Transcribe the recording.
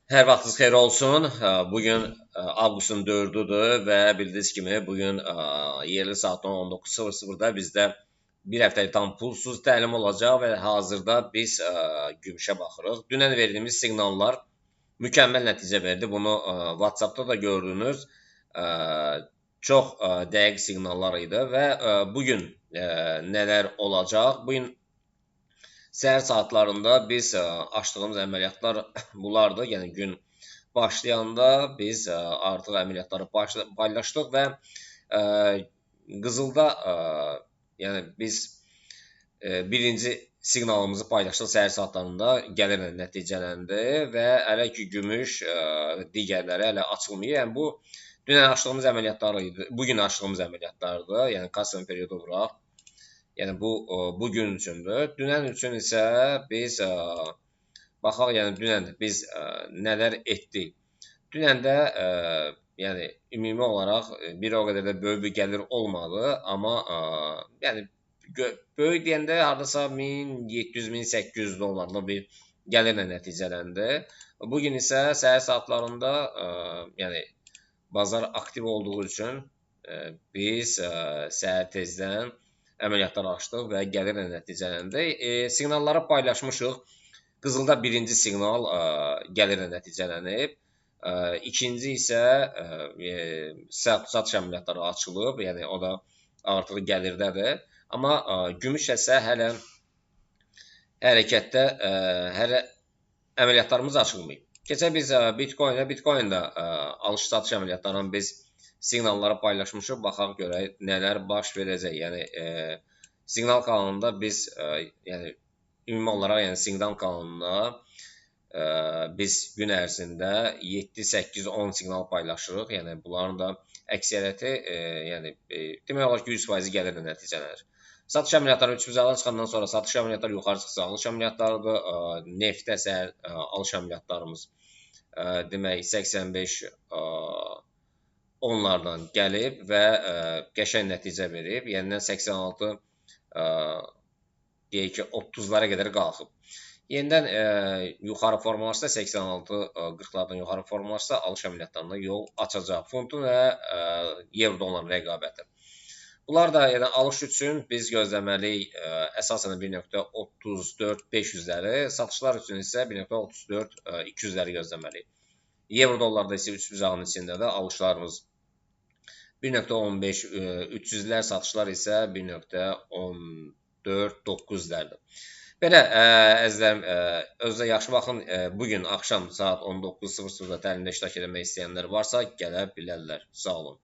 Hər vaxtınız xeyir olsun. Bugün avqustun 4-üdür və bildiyiniz kimi bugün yerli saatın 19:00-da bizdə bir həftəlik tam pulsuz təlim olacaq və hazırda biz gümüşə baxırıq. Dünən verdiyimiz siqnallar mükəmməl nəticə verdi. Bunu WhatsApp-da da gördünüz. Çox dəqiq siqnallar idi və bugün nələr olacaq? Bugün səhər saatlarında biz açdığımız əməliyyatlar bunlardır. Yəni gün başlayanda biz artıq əməliyyatları paylaşdıq və qızılda yəni biz birinci siqnalımızı paylaşdıq səhər saatlarında gəlirlə nəticələndi və hələ ki gümüş digərləri hələ açılmayıb. Yəni bu dünən açdığımız əməliyyatlar idi. Bugün açdığımız əməliyyatlardır. Yəni Kassan periodu vuraq. Yəni bu gün üçündür. Dünən üçün isə biz baxaq, yəni dünən biz nələr etdik. Dünən də yəni ümumi olaraq bir o qədər də böyük bir gəlir olmadı, amma yəni böyük deyəndə hardasa 1700-1800 dollarlıq bir gəlirlə nəticələndi. Bu gün isə səhər saatlarında yəni bazar aktiv olduğu üçün biz səhər tezdən əməliyyatlar açdıq və gəlirlə nəticələndi. Siqnalları paylaşmışıq. Qızılda birinci siqnal gəlirlə nəticələnib. İkinci isə satış əməliyyatları açılıb. Yəni o da artıq gəlirdədir. Amma gümüş isə hələ hərəkətdə, hələ əməliyyatlarımız açılmayıb. Keçək biz Bitcoin-da alış-satış əməliyyatlarından biz siqnalları paylaşmışıq. Baxaq görək nələr baş verəcək. Yəni siqnal kanalında biz yəni ümumi olaraq yəni siqnal kanalında biz gün ərzində 7, 8, 10 siqnal paylaşırıq. Yəni bunların da əksəriyyəti yəni demək olar ki 100% gəlirlə nəticələnir. Satış əməliyyatları 300 alan çıxandan sonra satış əməliyyatları yuxarı çıxsa alış əməliyyatlarıdır. Neftdə isə alış əməliyyatlarımız demək 85 onlardan gəlib və qəşəng nəticə verib. Yəni 86 deyək ki 30-lara qədər qalxıb. Yenidən yuxarı formalaşsa 86-40-lardan yuxarı formalaşsa alış əməliyyatlarına yol açacaq. Funtun və evro dolların rəqabəti. Bunlar da yəni alış üçün biz gözləməliyik əsasən 1.34-500-ləri, satışlar üçün isə 1.34-200-ləri gözləməliyik. Evro dollarda isə 3 bucağın içindədir alışlarımız 1.15-300-lər, satışlar isə 1.14-900-lərdir. Belə əzizlərim, özünüzə yaxşı baxın. Bugün axşam saat 19:00-da təlimdə iştirak etmək istəyənlər varsa gələ bilərlər. Sağ olun.